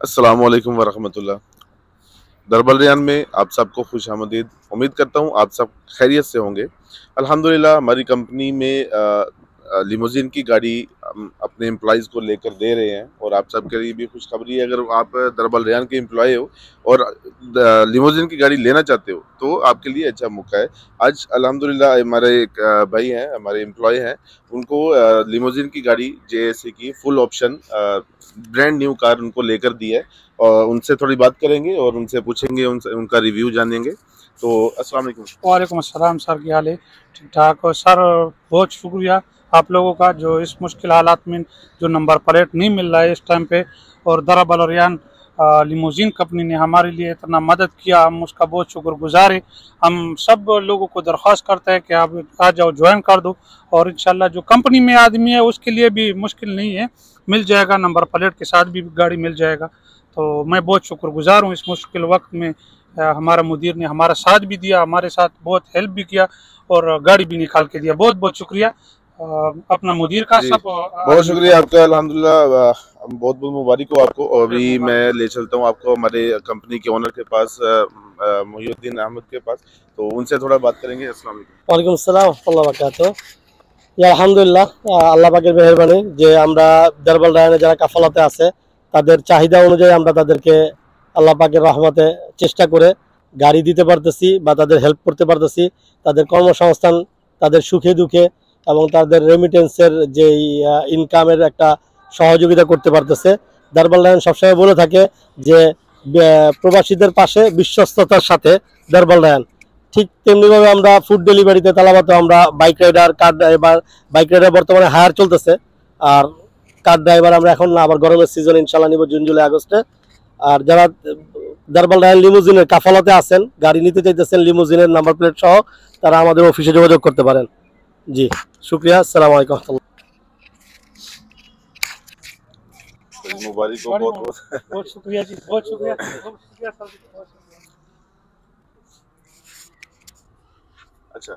अस्सलाम वालेकुम वरहमतुल्लाह। दरबार रियान में आप सबको खुशामदीद। उम्मीद करता हूँ आप सब खैरियत से होंगे। अल्हम्दुलिल्लाह हमारी कंपनी में लिमोज़िन की गाड़ी अपने एम्प्लॉइज़ को लेकर दे रहे हैं और आप सबके लिए भी खुशखबरी है। अगर आप दरबार रियान के एम्प्लॉय हो और लिमोज़िन की गाड़ी लेना चाहते हो तो आपके लिए अच्छा मौका है। आज अल्हम्दुलिल्लाह हमारे एक भाई हैं, हमारे एम्प्लॉय हैं, उनको लिमोज़िन की गाड़ी जेएसए की full option brand new car उनको लेकर दी है और उनसे थोड़ी बात करेंगे और उनसे पूछेंगे, उनसे उनका रिव्यू जानेंगे। तो अस्सलाम वालेकुम। वालेकुम अस्सलाम सर, क्या हाल है? ठीक ठाक। और सर, बहुत शुक्रिया आप लोगों का जो इस मुश्किल हालात में जो नंबर प्लेट नहीं मिल रहा है इस टाइम पे, और दरा बलरियान लिमोजिन कंपनी ने हमारे लिए इतना मदद किया, हम उसका बहुत शुक्रगुजार है। हम सब लोगों को दरख्वास्त करते हैं कि आप आ जाओ, ज्वाइन कर दो, और इंशाल्लाह जो कंपनी में आदमी है उसके लिए भी मुश्किल नहीं है, मिल जाएगा, नंबर प्लेट के साथ भी गाड़ी मिल जाएगा। तो मैं बहुत शुक्रगुजार हूँ इस मुश्किल वक्त में। हमारा मुदीर ने हमारा साथ भी दिया, हमारे साथ बहुत हेल्प भी किया और गाड़ी भी निकाल के दिया। बहुत बहुत शुक्रिया अपना मुदीर का, जी, सब बहुत शुक्रिया आपका। अल्हम्दुलिल्लाह बहुत बहुत मुबारक हो आपको। और अभी मैं ले चलता हूँ आपको हमारे कंपनी के ओनर के पास, मोहिउद्दीन अहमद के पास, तो उनसे थोड़ा बात करेंगे। अस्सलाम वालेकुम। ওয়ালাইকুম আসসালাম আল্লাহ বারাকাতুহু। আলহামদুলিল্লাহ, আল্লাহ পাকের মেহেরবানি যে আমরা দারবাল রায়নে যারা কাফালাতে আছে তাদের চাহিদা অনুযায়ী আমরা তাদেরকে আল্লাহ পাকের রহমতে চেষ্টা করে গাড়ি দিতে পারতেছি বা তাদের হেল্প করতে পারতেছি, তাদের কর্মসংস্থান, তাদের সুখে দুঃখে এবং তাদের রেমিটেন্সের যে ইনকামের একটা সহযোগিতা করতে পারতেছে। দারবাল রায়ন সবসময় বলে থাকে যে প্রবাসীদের পাশে বিশ্বস্ততার সাথে দারবাল রায়ন। ঠিক তেমনিভাবে আমরা ফুড ডেলিভারিতে তালাবাতে আমরা bike rider, car driver, bike rider বর্তমানে হায়ার চলতেছে, আর কার ড্রাইভার আমরা এখন না আবার গরমের সিজন ইনশাল্লাহ নিব জুন জুলাই আগস্টে। আর যারা দারবাল রায়ন লিমুজিনের কাফালাতে আছেন, গাড়ি নিতে চাইতেছেন লিমুজিনের নাম্বার প্লেট সহ, তারা আমাদের অফিসে যোগাযোগ করতে পারেন। জি, শুক্রিয়া। আসসালামু আলাইকুম। मुबारक हो बहुत बहुत। बहुत शुक्रिया जी, बहुत शुक्रिया, बहुत शुक्रिया सर, बहुत शुक्रिया। अच्छा।